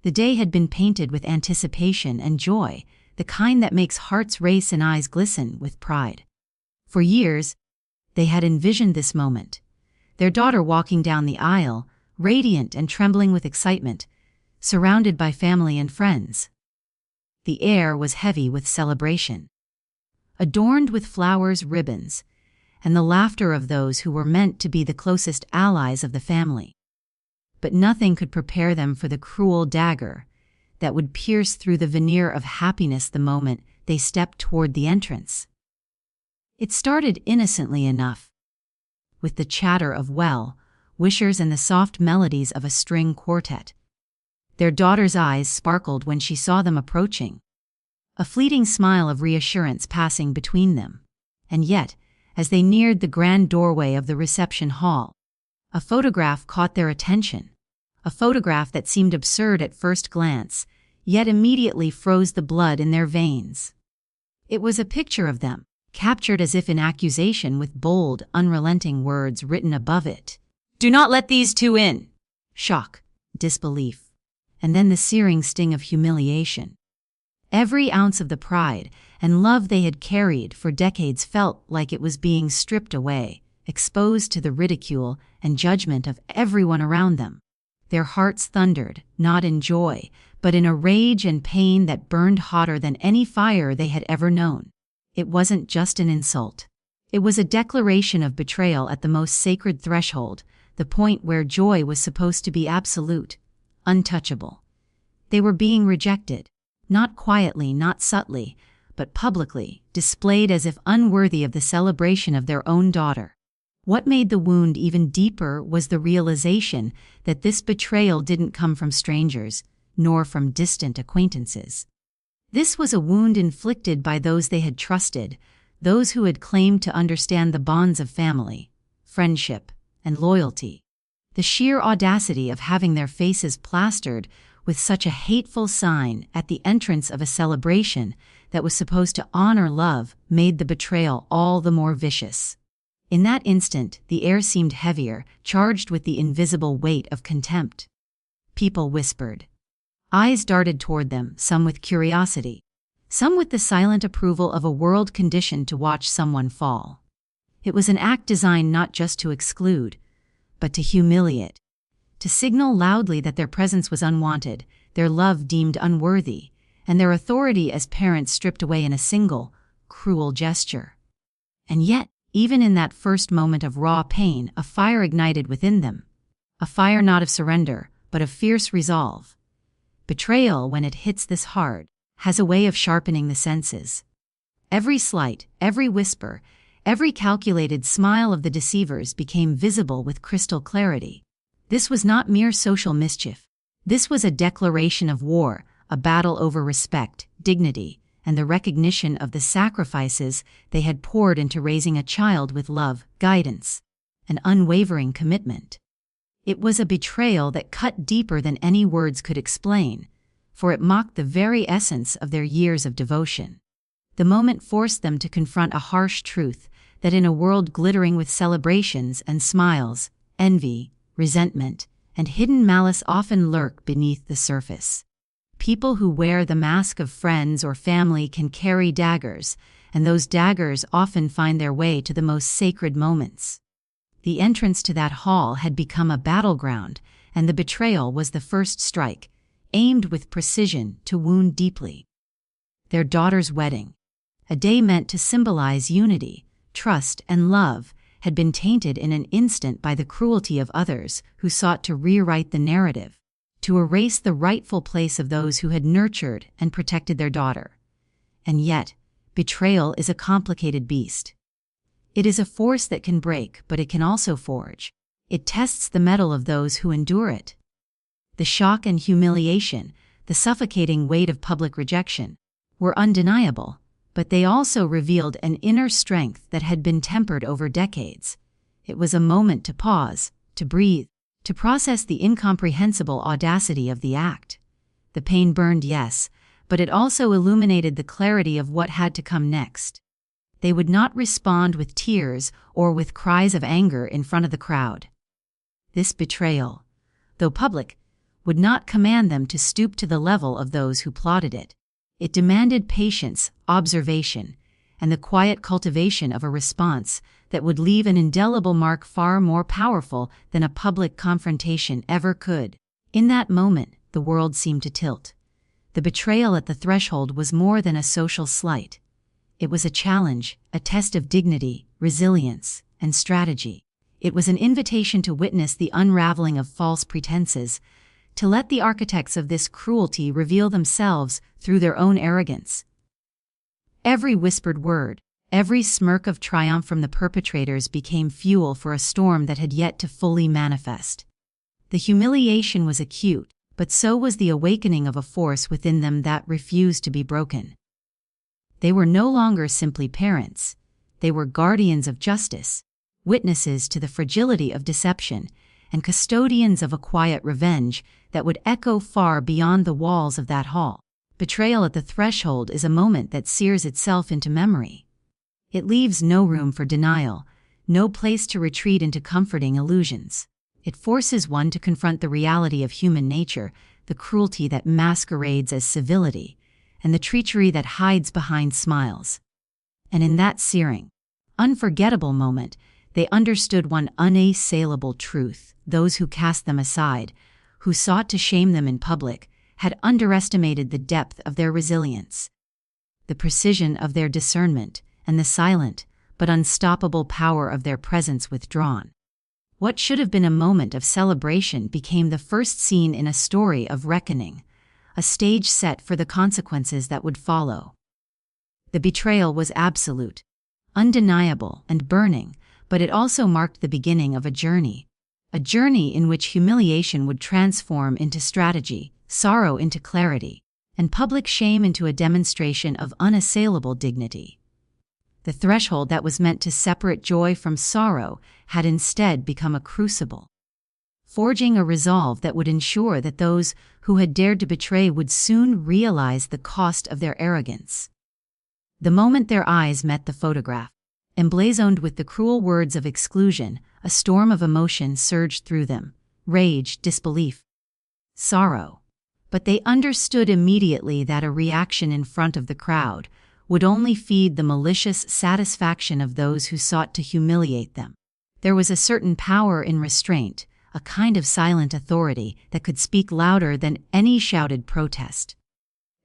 The day had been painted with anticipation and joy, the kind that makes hearts race and eyes glisten with pride. For years, they had envisioned this moment. Their daughter walking down the aisle, radiant and trembling with excitement, surrounded by family and friends. The air was heavy with celebration, adorned with flowers, ribbons, and the laughter of those who were meant to be the closest allies of the family. But nothing could prepare them for the cruel dagger that would pierce through the veneer of happiness the moment they stepped toward the entrance. It started innocently enough, with the chatter of well-wishers and the soft melodies of a string quartet. Their daughter's eyes sparkled when she saw them approaching, a fleeting smile of reassurance passing between them. And yet, as they neared the grand doorway of the reception hall, a photograph caught their attention, a photograph that seemed absurd at first glance, yet immediately froze the blood in their veins. It was a picture of them, captured as if in accusation with bold, unrelenting words written above it. "Do not let these two in!" Shock, disbelief, and then the searing sting of humiliation. Every ounce of the pride and love they had carried for decades felt like it was being stripped away, exposed to the ridicule and judgment of everyone around them. Their hearts thundered, not in joy, but in a rage and pain that burned hotter than any fire they had ever known. It wasn't just an insult. It was a declaration of betrayal at the most sacred threshold, the point where joy was supposed to be absolute, untouchable. They were being rejected, not quietly, not subtly, but publicly, displayed as if unworthy of the celebration of their own daughter. What made the wound even deeper was the realization that this betrayal didn't come from strangers, nor from distant acquaintances. This was a wound inflicted by those they had trusted, those who had claimed to understand the bonds of family, friendship, and loyalty. The sheer audacity of having their faces plastered with such a hateful sign at the entrance of a celebration that was supposed to honor love made the betrayal all the more vicious. In that instant, the air seemed heavier, charged with the invisible weight of contempt. People whispered. Eyes darted toward them, some with curiosity, some with the silent approval of a world conditioned to watch someone fall. It was an act designed not just to exclude, but to humiliate, to signal loudly that their presence was unwanted, their love deemed unworthy, and their authority as parents stripped away in a single, cruel gesture. And yet, even in that first moment of raw pain, a fire ignited within them, a fire not of surrender, but of fierce resolve. Betrayal, when it hits this hard, has a way of sharpening the senses. Every slight, every whisper, every calculated smile of the deceivers became visible with crystal clarity. This was not mere social mischief. This was a declaration of war, a battle over respect, dignity, and the recognition of the sacrifices they had poured into raising a child with love, guidance, and unwavering commitment. It was a betrayal that cut deeper than any words could explain, for it mocked the very essence of their years of devotion. The moment forced them to confront a harsh truth that in a world glittering with celebrations and smiles, envy, resentment, and hidden malice often lurk beneath the surface. People who wear the mask of friends or family can carry daggers, and those daggers often find their way to the most sacred moments. The entrance to that hall had become a battleground, and the betrayal was the first strike, aimed with precision to wound deeply. Their daughter's wedding, a day meant to symbolize unity, trust, and love, had been tainted in an instant by the cruelty of others who sought to rewrite the narrative, to erase the rightful place of those who had nurtured and protected their daughter. And yet, betrayal is a complicated beast. It is a force that can break, but it can also forge. It tests the mettle of those who endure it. The shock and humiliation, the suffocating weight of public rejection, were undeniable, but they also revealed an inner strength that had been tempered over decades. It was a moment to pause, to breathe, to process the incomprehensible audacity of the act. The pain burned, yes, but it also illuminated the clarity of what had to come next. They would not respond with tears or with cries of anger in front of the crowd. This betrayal, though public, would not command them to stoop to the level of those who plotted it. It demanded patience, observation, and the quiet cultivation of a response that would leave an indelible mark far more powerful than a public confrontation ever could. In that moment, the world seemed to tilt. The betrayal at the threshold was more than a social slight. It was a challenge, a test of dignity, resilience, and strategy. It was an invitation to witness the unraveling of false pretenses, to let the architects of this cruelty reveal themselves through their own arrogance. Every whispered word, every smirk of triumph from the perpetrators became fuel for a storm that had yet to fully manifest. The humiliation was acute, but so was the awakening of a force within them that refused to be broken. They were no longer simply parents. They were guardians of justice, witnesses to the fragility of deception, and custodians of a quiet revenge that would echo far beyond the walls of that hall. Betrayal at the threshold is a moment that sears itself into memory. It leaves no room for denial, no place to retreat into comforting illusions. It forces one to confront the reality of human nature, the cruelty that masquerades as civility, and the treachery that hides behind smiles. And in that searing, unforgettable moment, they understood one unassailable truth: those who cast them aside, who sought to shame them in public, had underestimated the depth of their resilience, the precision of their discernment, and the silent but unstoppable power of their presence withdrawn. What should have been a moment of celebration became the first scene in a story of reckoning, a stage set for the consequences that would follow. The betrayal was absolute, undeniable, and burning, but it also marked the beginning of a journey in which humiliation would transform into strategy, sorrow into clarity, and public shame into a demonstration of unassailable dignity. The threshold that was meant to separate joy from sorrow had instead become a crucible, forging a resolve that would ensure that those who had dared to betray would soon realize the cost of their arrogance. The moment their eyes met the photograph, emblazoned with the cruel words of exclusion, a storm of emotion surged through them: rage, disbelief, sorrow. But they understood immediately that a reaction in front of the crowd would only feed the malicious satisfaction of those who sought to humiliate them. There was a certain power in restraint, a kind of silent authority that could speak louder than any shouted protest.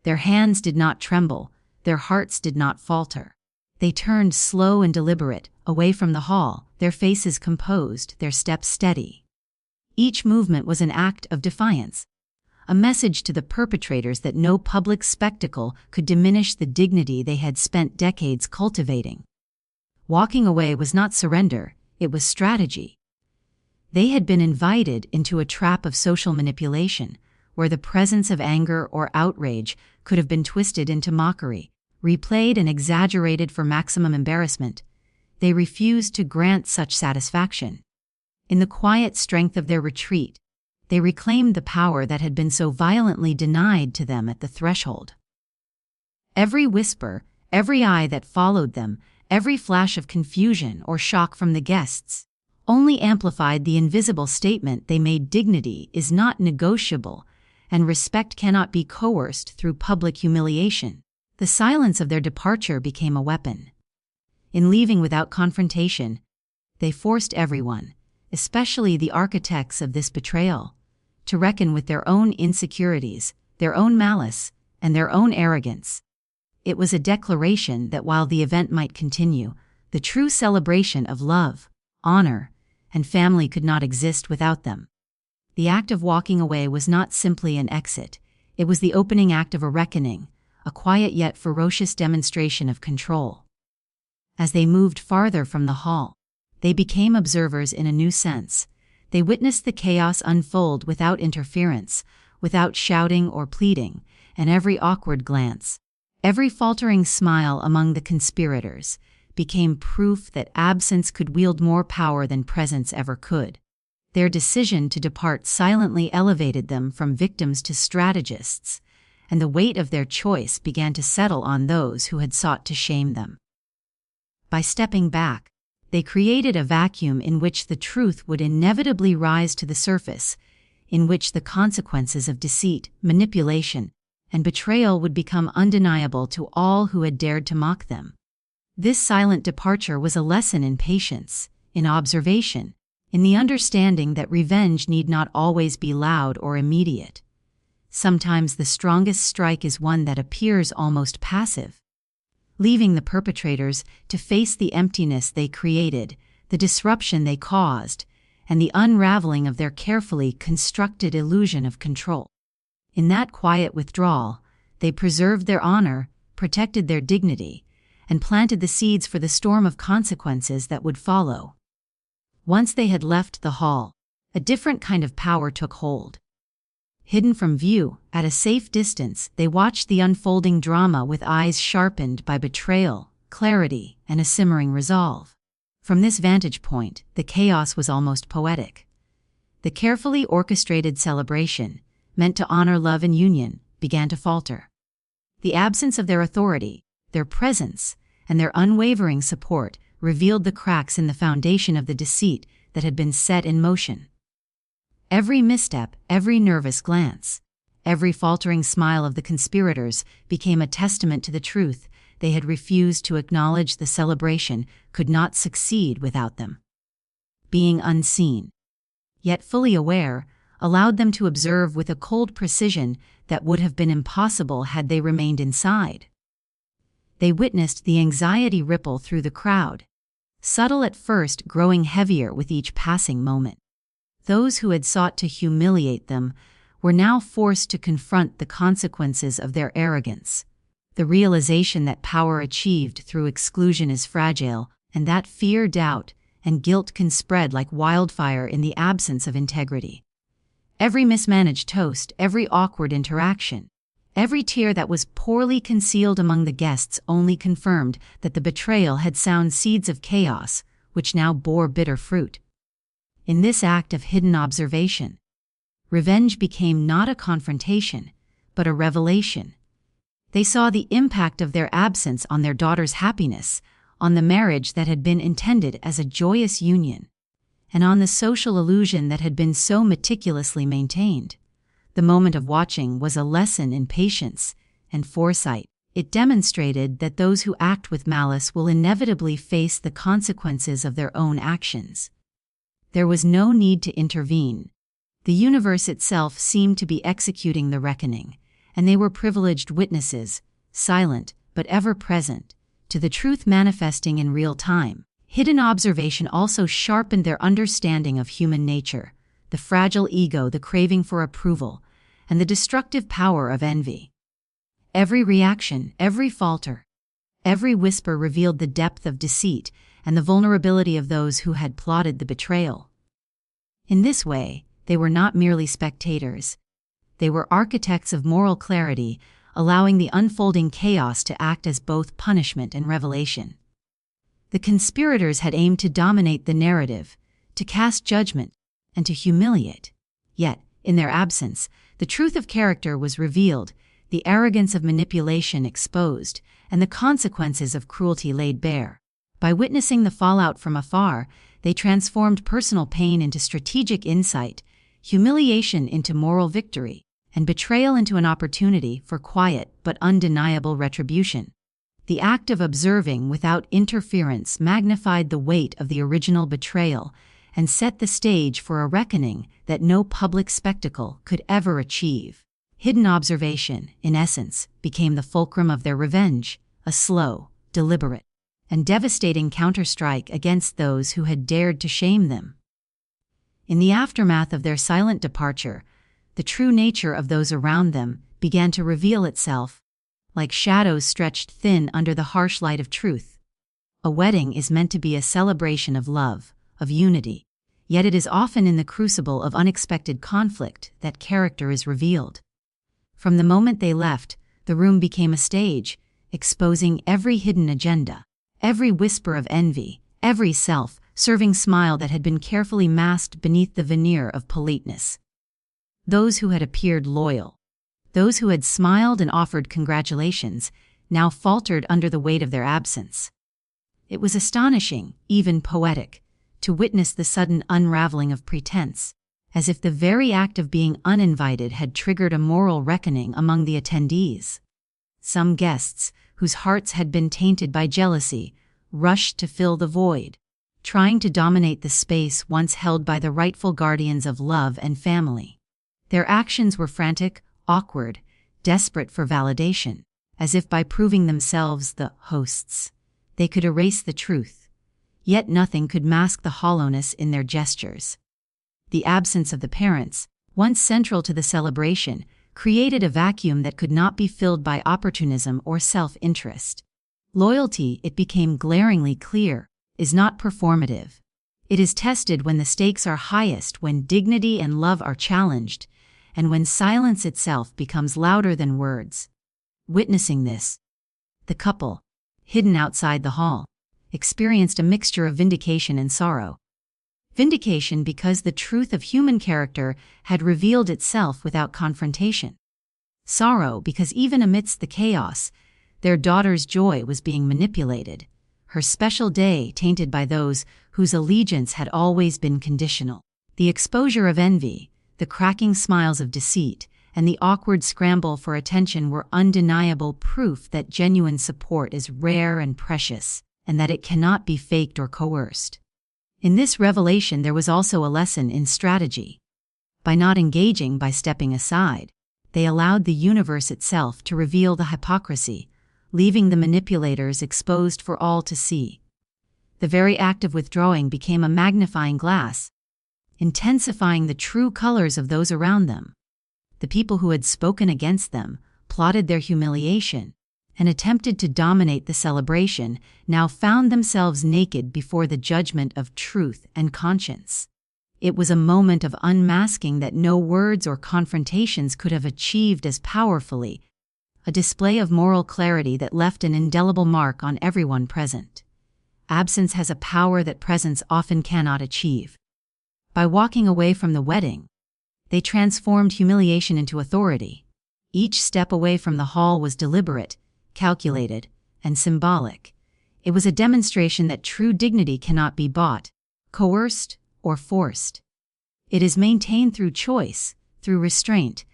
Their hands did not tremble, their hearts did not falter. They turned slow and deliberate, away from the hall, their faces composed, their steps steady. Each movement was an act of defiance, a message to the perpetrators that no public spectacle could diminish the dignity they had spent decades cultivating. Walking away was not surrender, it was strategy. They had been invited into a trap of social manipulation, where the presence of anger or outrage could have been twisted into mockery, replayed and exaggerated for maximum embarrassment. They refused to grant such satisfaction. In the quiet strength of their retreat, they reclaimed the power that had been so violently denied to them at the threshold. Every whisper, every eye that followed them, every flash of confusion or shock from the guests, only amplified the invisible statement they made: dignity is not negotiable, and respect cannot be coerced through public humiliation. The silence of their departure became a weapon. In leaving without confrontation, they forced everyone, especially the architects of this betrayal, to reckon with their own insecurities, their own malice, and their own arrogance. It was a declaration that while the event might continue, the true celebration of love, honor, and family could not exist without them. The act of walking away was not simply an exit, it was the opening act of a reckoning, a quiet yet ferocious demonstration of control. As they moved farther from the hall, they became observers in a new sense. They witnessed the chaos unfold without interference, without shouting or pleading, and every awkward glance, every faltering smile among the conspirators, became proof that absence could wield more power than presence ever could. Their decision to depart silently elevated them from victims to strategists, and the weight of their choice began to settle on those who had sought to shame them. By stepping back, they created a vacuum in which the truth would inevitably rise to the surface, in which the consequences of deceit, manipulation, and betrayal would become undeniable to all who had dared to mock them. This silent departure was a lesson in patience, in observation, in the understanding that revenge need not always be loud or immediate. Sometimes the strongest strike is one that appears almost passive, leaving the perpetrators to face the emptiness they created, the disruption they caused, and the unraveling of their carefully constructed illusion of control. In that quiet withdrawal, they preserved their honor, protected their dignity, and planted the seeds for the storm of consequences that would follow. Once they had left the hall, a different kind of power took hold. Hidden from view, at a safe distance, they watched the unfolding drama with eyes sharpened by betrayal, clarity, and a simmering resolve. From this vantage point, the chaos was almost poetic. The carefully orchestrated celebration, meant to honor love and union, began to falter. The absence of their authority, their presence, and their unwavering support revealed the cracks in the foundation of the deceit that had been set in motion. Every misstep, every nervous glance, every faltering smile of the conspirators became a testament to the truth. They had refused to acknowledge the celebration could not succeed without them. Being unseen, yet fully aware, allowed them to observe with a cold precision that would have been impossible had they remained inside. They witnessed the anxiety ripple through the crowd, subtle at first, growing heavier with each passing moment. Those who had sought to humiliate them were now forced to confront the consequences of their arrogance. The realization that power achieved through exclusion is fragile, and that fear, doubt, and guilt can spread like wildfire in the absence of integrity. Every mismanaged toast, every awkward interaction, every tear that was poorly concealed among the guests only confirmed that the betrayal had sown seeds of chaos, which now bore bitter fruit. In this act of hidden observation, revenge became not a confrontation, but a revelation. They saw the impact of their absence on their daughter's happiness, on the marriage that had been intended as a joyous union, and on the social illusion that had been so meticulously maintained. The moment of watching was a lesson in patience and foresight. It demonstrated that those who act with malice will inevitably face the consequences of their own actions. There was no need to intervene. The universe itself seemed to be executing the reckoning, and they were privileged witnesses, silent but ever present, to the truth manifesting in real time. Hidden observation also sharpened their understanding of human nature, the fragile ego, the craving for approval, and the destructive power of envy. Every reaction, every falter, every whisper revealed the depth of deceit and the vulnerability of those who had plotted the betrayal. In this way, they were not merely spectators. They were architects of moral clarity, allowing the unfolding chaos to act as both punishment and revelation. The conspirators had aimed to dominate the narrative, to cast judgment, and to humiliate. Yet, in their absence, the truth of character was revealed, the arrogance of manipulation exposed, and the consequences of cruelty laid bare. By witnessing the fallout from afar, they transformed personal pain into strategic insight, humiliation into moral victory, and betrayal into an opportunity for quiet but undeniable retribution. The act of observing without interference magnified the weight of the original betrayal and set the stage for a reckoning that no public spectacle could ever achieve. Hidden observation, in essence, became the fulcrum of their revenge, a slow, deliberate, and devastating counterstrike against those who had dared to shame them. In the aftermath of their silent departure, the true nature of those around them began to reveal itself, like shadows stretched thin under the harsh light of truth. A wedding is meant to be a celebration of love, of unity, yet it is often in the crucible of unexpected conflict that character is revealed. From the moment they left, the room became a stage, exposing every hidden agenda, every whisper of envy, every self-serving smile that had been carefully masked beneath the veneer of politeness. Those who had appeared loyal, those who had smiled and offered congratulations, now faltered under the weight of their absence. It was astonishing, even poetic, to witness the sudden unraveling of pretense, as if the very act of being uninvited had triggered a moral reckoning among the attendees. Some guests, whose hearts had been tainted by jealousy, rushed to fill the void, trying to dominate the space once held by the rightful guardians of love and family. Their actions were frantic, awkward, desperate for validation, as if by proving themselves the hosts, they could erase the truth. Yet nothing could mask the hollowness in their gestures. The absence of the parents, once central to the celebration, created a vacuum that could not be filled by opportunism or self-interest. Loyalty, it became glaringly clear, is not performative. It is tested when the stakes are highest, when dignity and love are challenged, and when silence itself becomes louder than words. Witnessing this, the couple, hidden outside the hall, experienced a mixture of vindication and sorrow. Vindication because the truth of human character had revealed itself without confrontation. Sorrow because even amidst the chaos, their daughter's joy was being manipulated, her special day tainted by those whose allegiance had always been conditional. The exposure of envy, the cracking smiles of deceit, and the awkward scramble for attention were undeniable proof that genuine support is rare and precious, and that it cannot be faked or coerced. In this revelation there was also a lesson in strategy. By not engaging, by stepping aside, they allowed the universe itself to reveal the hypocrisy, leaving the manipulators exposed for all to see. The very act of withdrawing became a magnifying glass, intensifying the true colors of those around them. The people who had spoken against them, plotted their humiliation, and attempted to dominate the celebration, now found themselves naked before the judgment of truth and conscience. It was a moment of unmasking that no words or confrontations could have achieved as powerfully, a display of moral clarity that left an indelible mark on everyone present. Absence has a power that presence often cannot achieve. By walking away from the wedding, they transformed humiliation into authority. Each step away from the hall was deliberate, calculated, and symbolic. It was a demonstration that true dignity cannot be bought, coerced, or forced. It is maintained through choice, through restraint,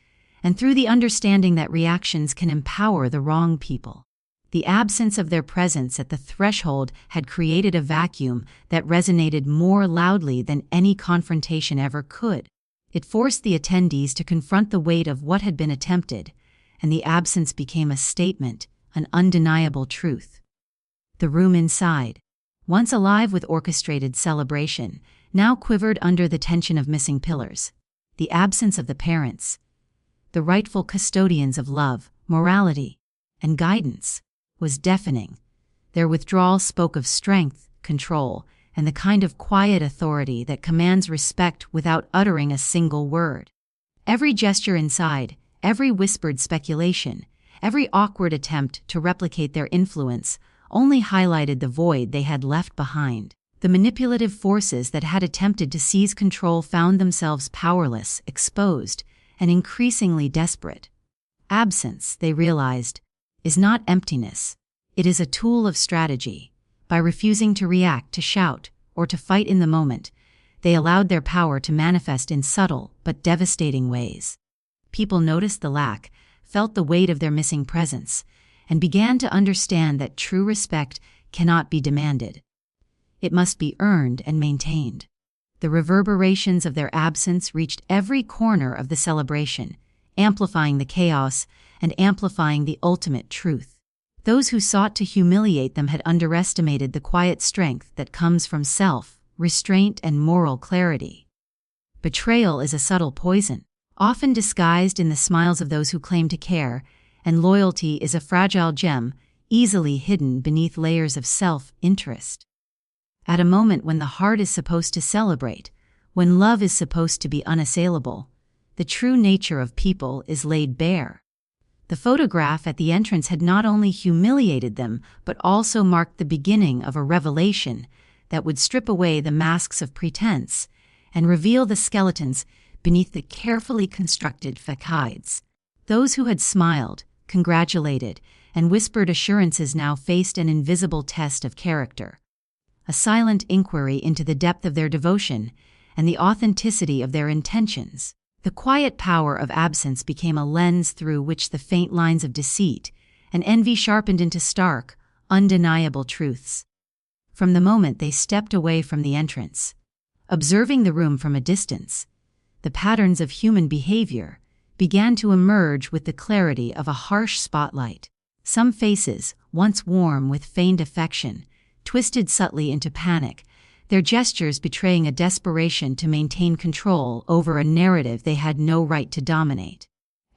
and through the understanding that reactions can empower the wrong people. The absence of their presence at the threshold had created a vacuum that resonated more loudly than any confrontation ever could. It forced the attendees to confront the weight of what had been attempted, and the absence became a statement, an undeniable truth. The room inside, once alive with orchestrated celebration, now quivered under the tension of missing pillars. The absence of the parents, the rightful custodians of love, morality, and guidance, was deafening. Their withdrawal spoke of strength, control, and the kind of quiet authority that commands respect without uttering a single word. Every gesture inside, every whispered speculation, every awkward attempt to replicate their influence only highlighted the void they had left behind. The manipulative forces that had attempted to seize control found themselves powerless, exposed, and increasingly desperate. Absence, they realized, is not emptiness. It is a tool of strategy. By refusing to react, to shout, or to fight in the moment, they allowed their power to manifest in subtle but devastating ways. People noticed the lack, felt the weight of their missing presence, and began to understand that true respect cannot be demanded. It must be earned and maintained. The reverberations of their absence reached every corner of the celebration, amplifying the chaos and amplifying the ultimate truth. Those who sought to humiliate them had underestimated the quiet strength that comes from self-restraint and moral clarity. Betrayal is a subtle poison, often disguised in the smiles of those who claim to care, and loyalty is a fragile gem, easily hidden beneath layers of self-interest. At a moment when the heart is supposed to celebrate, when love is supposed to be unassailable, the true nature of people is laid bare. The photograph at the entrance had not only humiliated them, but also marked the beginning of a revelation that would strip away the masks of pretense and reveal the skeletons beneath the carefully constructed facades. Those who had smiled, congratulated, and whispered assurances now faced an invisible test of character. A silent inquiry into the depth of their devotion and the authenticity of their intentions. The quiet power of absence became a lens through which the faint lines of deceit and envy sharpened into stark, undeniable truths. From the moment they stepped away from the entrance, observing the room from a distance, the patterns of human behavior began to emerge with the clarity of a harsh spotlight. Some faces, once warm with feigned affection, twisted subtly into panic, their gestures betraying a desperation to maintain control over a narrative they had no right to dominate.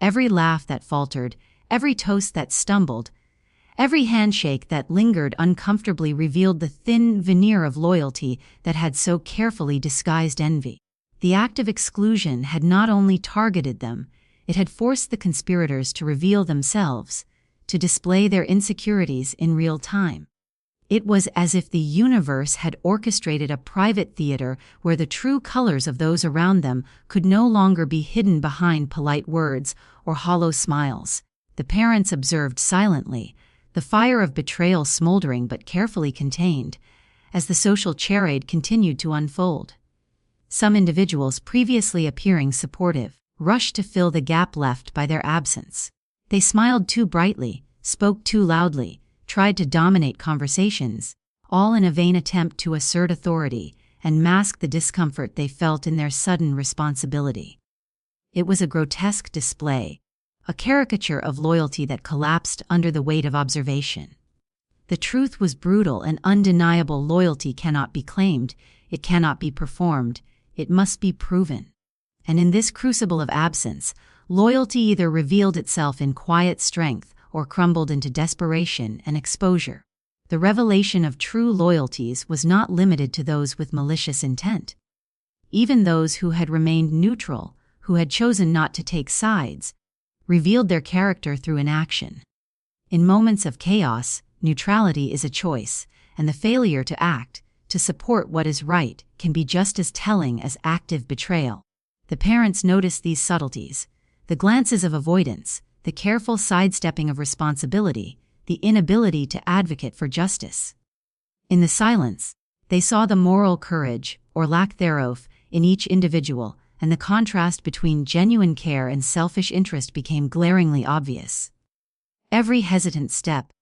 Every laugh that faltered, every toast that stumbled, every handshake that lingered uncomfortably revealed the thin veneer of loyalty that had so carefully disguised envy. The act of exclusion had not only targeted them, it had forced the conspirators to reveal themselves, to display their insecurities in real time. It was as if the universe had orchestrated a private theater where the true colors of those around them could no longer be hidden behind polite words or hollow smiles. The parents observed silently, the fire of betrayal smoldering but carefully contained, as the social charade continued to unfold. Some individuals, previously appearing supportive, rushed to fill the gap left by their absence. They smiled too brightly, spoke too loudly, tried to dominate conversations, all in a vain attempt to assert authority and mask the discomfort they felt in their sudden responsibility. It was a grotesque display, a caricature of loyalty that collapsed under the weight of observation. The truth was brutal and undeniable. Loyalty cannot be claimed, it cannot be performed, it must be proven. And in this crucible of absence, loyalty either revealed itself in quiet strength or crumbled into desperation and exposure. The revelation of true loyalties was not limited to those with malicious intent. Even those who had remained neutral, who had chosen not to take sides, revealed their character through inaction. In moments of chaos, neutrality is a choice, and the failure to act, to support what is right, can be just as telling as active betrayal. The parents noticed these subtleties, the glances of avoidance, the careful sidestepping of responsibility, the inability to advocate for justice. In the silence, they saw the moral courage, or lack thereof, in each individual, and the contrast between genuine care and selfish interest became glaringly obvious. Every hesitant step,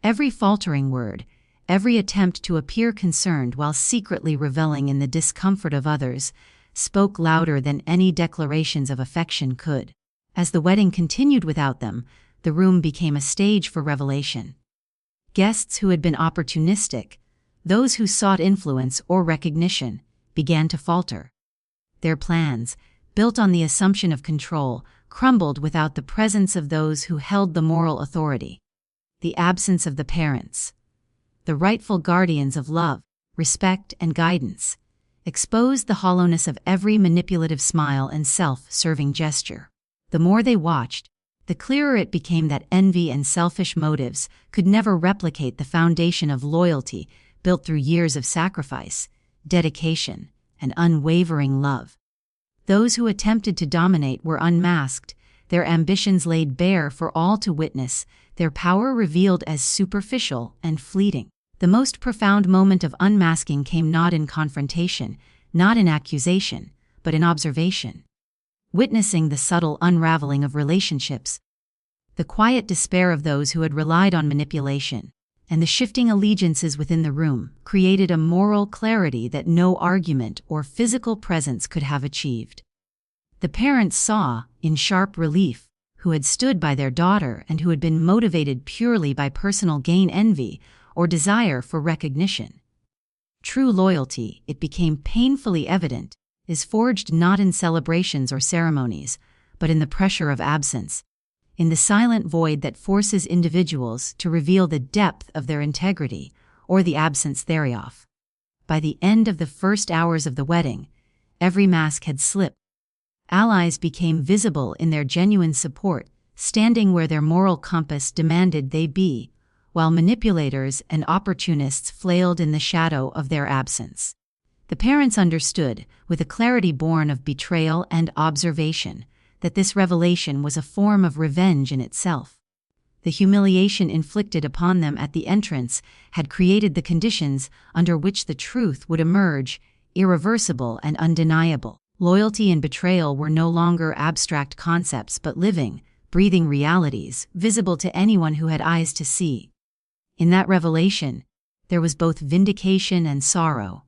every faltering word, every attempt to appear concerned while secretly reveling in the discomfort of others, spoke louder than any declarations of affection could. As the wedding continued without them, the room became a stage for revelation. Guests who had been opportunistic, those who sought influence or recognition, began to falter. Their plans, built on the assumption of control, crumbled without the presence of those who held the moral authority. The absence of the parents, the rightful guardians of love, respect, and guidance, exposed the hollowness of every manipulative smile and self-serving gesture. The more they watched, the clearer it became that envy and selfish motives could never replicate the foundation of loyalty built through years of sacrifice, dedication, and unwavering love. Those who attempted to dominate were unmasked, their ambitions laid bare for all to witness, their power revealed as superficial and fleeting. The most profound moment of unmasking came not in confrontation, not in accusation, but in observation. Witnessing the subtle unraveling of relationships, the quiet despair of those who had relied on manipulation, and the shifting allegiances within the room created a moral clarity that no argument or physical presence could have achieved. The parents saw, in sharp relief, who had stood by their daughter and who had been motivated purely by personal gain, envy, or desire for recognition. True loyalty, it became painfully evident, is forged not in celebrations or ceremonies, but in the pressure of absence, in the silent void that forces individuals to reveal the depth of their integrity or the absence thereof. By the end of the first hours of the wedding, every mask had slipped. Allies became visible in their genuine support, standing where their moral compass demanded they be, while manipulators and opportunists flailed in the shadow of their absence. The parents understood, with a clarity born of betrayal and observation, that this revelation was a form of revenge in itself. The humiliation inflicted upon them at the entrance had created the conditions under which the truth would emerge, irreversible and undeniable. Loyalty and betrayal were no longer abstract concepts but living, breathing realities, visible to anyone who had eyes to see. In that revelation, there was both vindication and sorrow.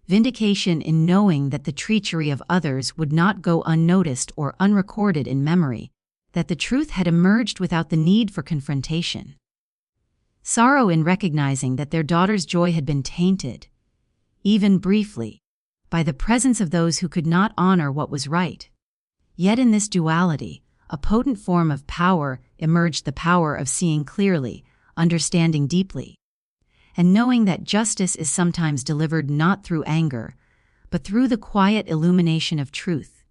Vindication in knowing that the treachery of others would not go unnoticed or unrecorded in memory, that the truth had emerged without the need for confrontation. Sorrow in recognizing that their daughter's joy had been tainted, even briefly, by the presence of those who could not honor what was right. Yet in this duality, a potent form of power emerged, the power of seeing clearly, understanding deeply, and knowing that justice is sometimes delivered not through anger, but through the quiet illumination of truth.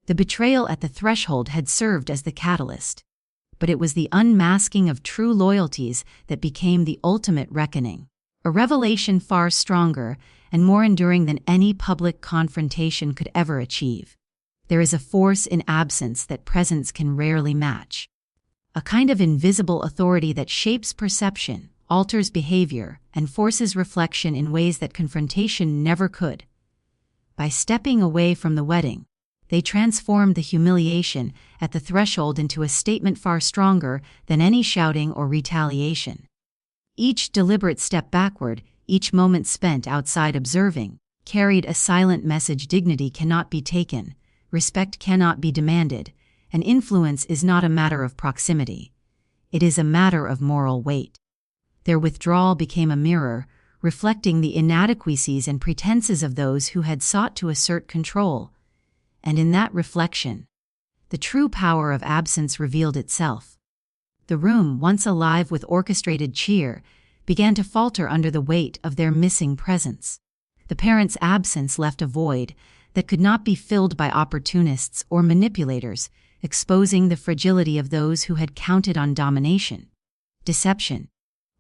The betrayal at the threshold had served as the catalyst, but it was the unmasking of true loyalties that became the ultimate reckoning, a revelation far stronger and more enduring than any public confrontation could ever achieve. There is a force in absence that presence can rarely match, a kind of invisible authority that shapes perception, alters behavior, and forces reflection in ways that confrontation never could. By stepping away from the wedding, they transformed the humiliation at the threshold into a statement far stronger than any shouting or retaliation. Each deliberate step backward, each moment spent outside observing, carried a silent message: dignity cannot be taken, respect cannot be demanded, and influence is not a matter of proximity. It is a matter of moral weight. Their withdrawal became a mirror, reflecting the inadequacies and pretenses of those who had sought to assert control. And in that reflection, the true power of absence revealed itself. The room, once alive with orchestrated cheer, began to falter under the weight of their missing presence. The parents' absence left a void that could not be filled by opportunists or manipulators, exposing the fragility of those who had counted on domination, deception,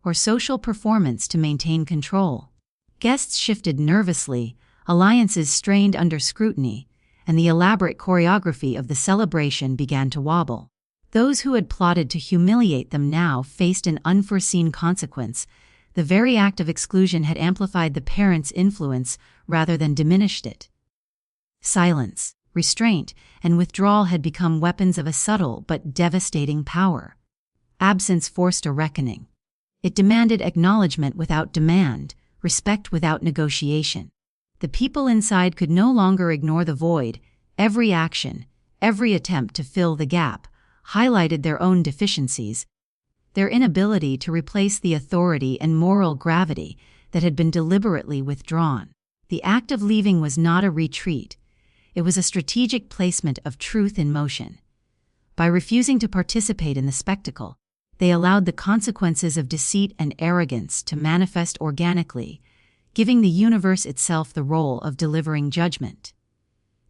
or social performance to maintain control. Guests shifted nervously, alliances strained under scrutiny, and the elaborate choreography of the celebration began to wobble. Those who had plotted to humiliate them now faced an unforeseen consequence. The very act of exclusion had amplified the parents' influence rather than diminished it. Silence, restraint, and withdrawal had become weapons of a subtle but devastating power. Absence forced a reckoning. It demanded acknowledgement without demand, respect without negotiation. The people inside could no longer ignore the void. Every action, every attempt to fill the gap, highlighted their own deficiencies, their inability to replace the authority and moral gravity that had been deliberately withdrawn. The act of leaving was not a retreat. It was a strategic placement of truth in motion. By refusing to participate in the spectacle, they allowed the consequences of deceit and arrogance to manifest organically, giving the universe itself the role of delivering judgment.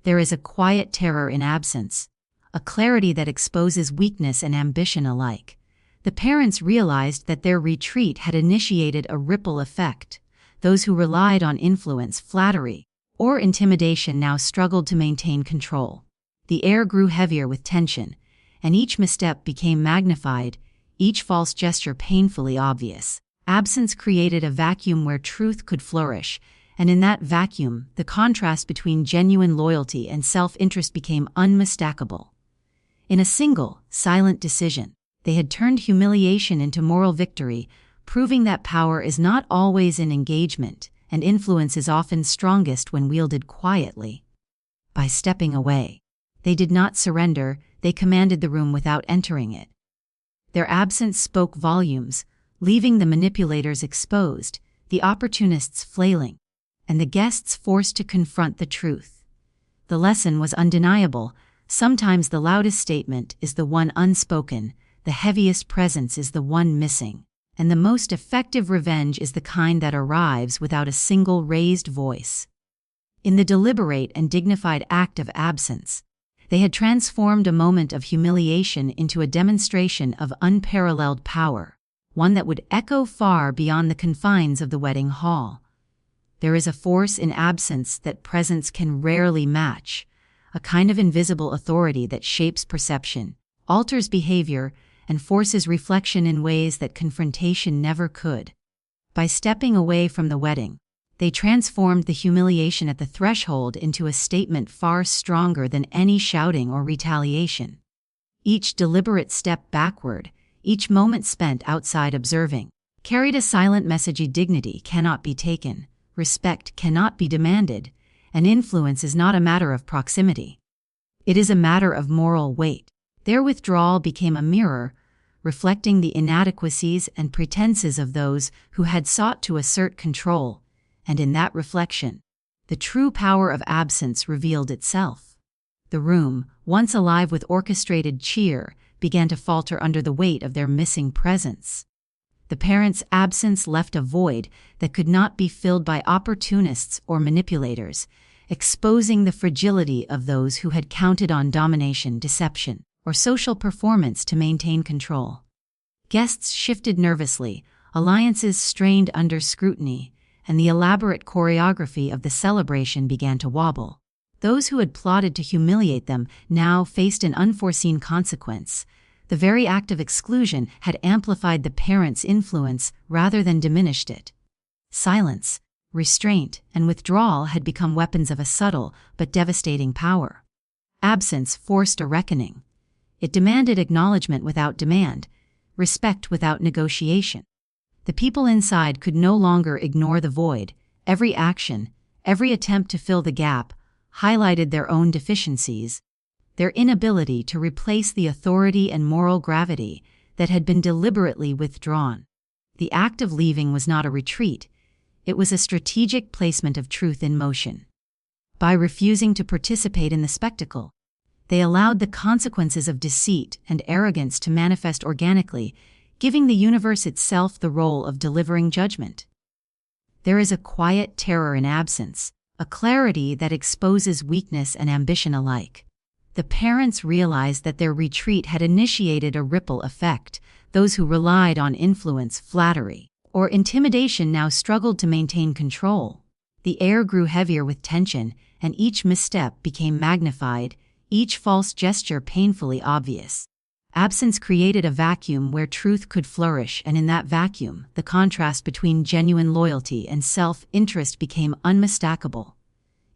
There is a quiet terror in absence, a clarity that exposes weakness and ambition alike. The parents realized that their retreat had initiated a ripple effect. Those who relied on influence, flattery, or intimidation now struggled to maintain control. The air grew heavier with tension, and each misstep became magnified, each false gesture painfully obvious. Absence created a vacuum where truth could flourish, and in that vacuum, the contrast between genuine loyalty and self-interest became unmistakable. In a single, silent decision, they had turned humiliation into moral victory, proving that power is not always in engagement, and influence is often strongest when wielded quietly. By stepping away, they did not surrender, they commanded the room without entering it. Their absence spoke volumes, leaving the manipulators exposed, the opportunists flailing, and the guests forced to confront the truth. The lesson was undeniable. Sometimes the loudest statement is the one unspoken, the heaviest presence is the one missing, and the most effective revenge is the kind that arrives without a single raised voice. In the deliberate and dignified act of absence, they had transformed a moment of humiliation into a demonstration of unparalleled power, one that would echo far beyond the confines of the wedding hall. There is a force in absence that presence can rarely match, a kind of invisible authority that shapes perception, alters behavior, and forces reflection in ways that confrontation never could. By stepping away from the wedding, They transformed the humiliation at the threshold into a statement far stronger than any shouting or retaliation. Each deliberate step backward, each moment spent outside observing, carried a silent message: dignity cannot be taken, respect cannot be demanded, and influence is not a matter of proximity. It is a matter of moral weight. Their withdrawal became a mirror, reflecting the inadequacies and pretenses of those who had sought to assert control, and in that reflection, the true power of absence revealed itself. The room, once alive with orchestrated cheer, began to falter under the weight of their missing presence. The parents' absence left a void that could not be filled by opportunists or manipulators, exposing the fragility of those who had counted on domination, deception, or social performance to maintain control. Guests shifted nervously, alliances strained under scrutiny, and the elaborate choreography of the celebration began to wobble. Those who had plotted to humiliate them now faced an unforeseen consequence. The very act of exclusion had amplified the parents' influence rather than diminished it. Silence, restraint, and withdrawal had become weapons of a subtle but devastating power. Absence forced a reckoning. It demanded acknowledgement without demand, respect without negotiation. The people inside could no longer ignore the void. Every action, every attempt to fill the gap, highlighted their own deficiencies, their inability to replace the authority and moral gravity that had been deliberately withdrawn. The act of leaving was not a retreat, it was a strategic placement of truth in motion. By refusing to participate in the spectacle, they allowed the consequences of deceit and arrogance to manifest organically, giving the universe itself the role of delivering judgment. There is a quiet terror in absence, a clarity that exposes weakness and ambition alike. The parents realized that their retreat had initiated a ripple effect. Those who relied on influence, flattery, or intimidation now struggled to maintain control. The air grew heavier with tension, and each misstep became magnified, each false gesture painfully obvious. Absence created a vacuum where truth could flourish, and in that vacuum, the contrast between genuine loyalty and self-interest became unmistakable.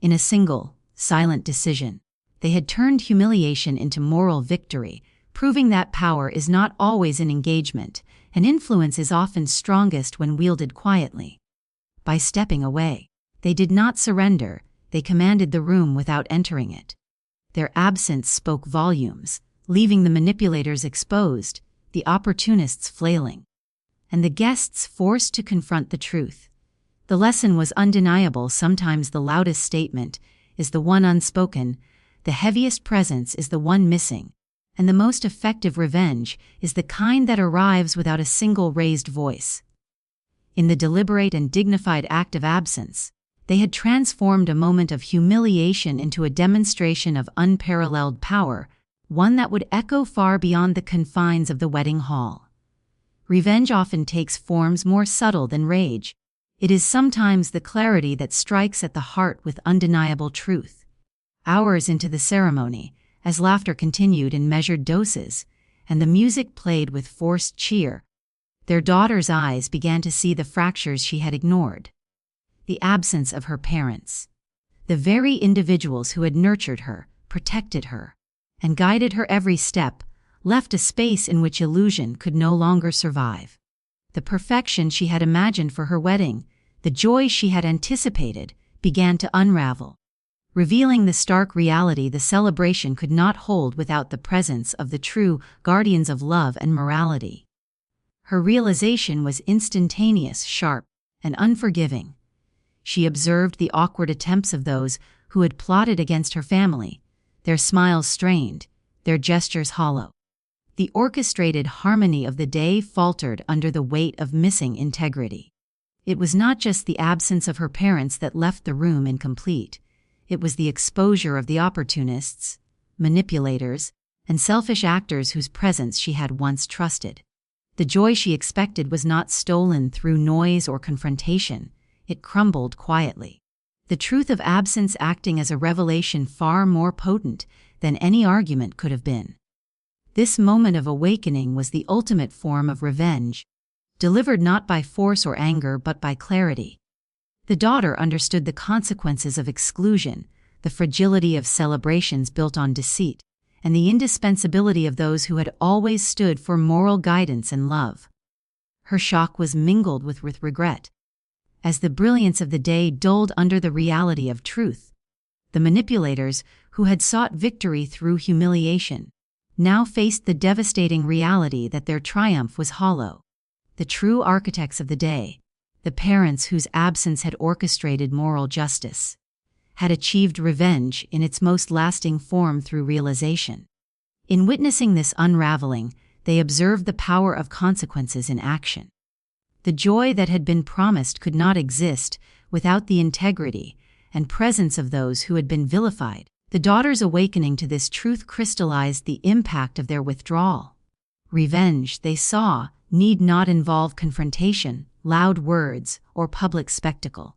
In a single, silent decision, they had turned humiliation into moral victory, proving that power is not always in engagement, and influence is often strongest when wielded quietly. By stepping away, they did not surrender, they commanded the room without entering it. Their absence spoke volumes, leaving the manipulators exposed, the opportunists flailing, and the guests forced to confront the truth. The lesson was undeniable. Sometimes the loudest statement is the one unspoken, the heaviest presence is the one missing, and the most effective revenge is the kind that arrives without a single raised voice. In the deliberate and dignified act of absence, they had transformed a moment of humiliation into a demonstration of unparalleled power, one that would echo far beyond the confines of the wedding hall. Revenge often takes forms more subtle than rage. It is sometimes the clarity that strikes at the heart with undeniable truth. Hours into the ceremony, as laughter continued in measured doses, and the music played with forced cheer, their daughter's eyes began to see the fractures she had ignored. The absence of her parents, the very individuals who had nurtured her, protected her, and guided her every step, left a space in which illusion could no longer survive. The perfection she had imagined for her wedding, the joy she had anticipated, began to unravel, revealing the stark reality the celebration could not hold without the presence of the true guardians of love and morality. Her realization was instantaneous, sharp, and unforgiving. She observed the awkward attempts of those who had plotted against her family, their smiles strained, their gestures hollow. The orchestrated harmony of the day faltered under the weight of missing integrity. It was not just the absence of her parents that left the room incomplete. It was the exposure of the opportunists, manipulators, and selfish actors whose presence she had once trusted. The joy she expected was not stolen through noise or confrontation. It crumbled quietly. The truth of absence acting as a revelation far more potent than any argument could have been. This moment of awakening was the ultimate form of revenge, delivered not by force or anger but by clarity. The daughter understood the consequences of exclusion, the fragility of celebrations built on deceit, and the indispensability of those who had always stood for moral guidance and love. Her shock was mingled with regret. As the brilliance of the day dulled under the reality of truth, the manipulators, who had sought victory through humiliation, now faced the devastating reality that their triumph was hollow. The true architects of the day, the parents whose absence had orchestrated moral justice, had achieved revenge in its most lasting form through realization. In witnessing this unraveling, they observed the power of consequences in action. The joy that had been promised could not exist without the integrity and presence of those who had been vilified. The daughter's awakening to this truth crystallized the impact of their withdrawal. Revenge, they saw, need not involve confrontation, loud words, or public spectacle.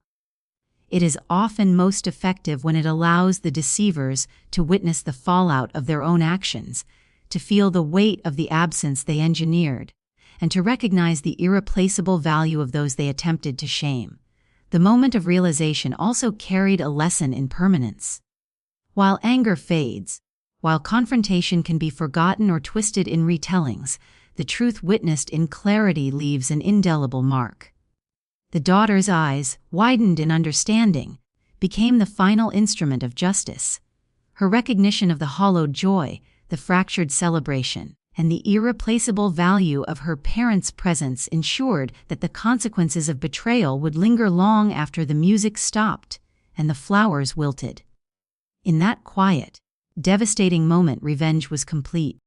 It is often most effective when it allows the deceivers to witness the fallout of their own actions, to feel the weight of the absence they engineered, and to recognize the irreplaceable value of those they attempted to shame. The moment of realization also carried a lesson in permanence. While anger fades, while confrontation can be forgotten or twisted in retellings, the truth witnessed in clarity leaves an indelible mark. The daughter's eyes, widened in understanding, became the final instrument of justice. Her recognition of the hollowed joy, the fractured celebration, and the irreplaceable value of her parents' presence ensured that the consequences of betrayal would linger long after the music stopped and the flowers wilted. In that quiet, devastating moment, revenge was complete.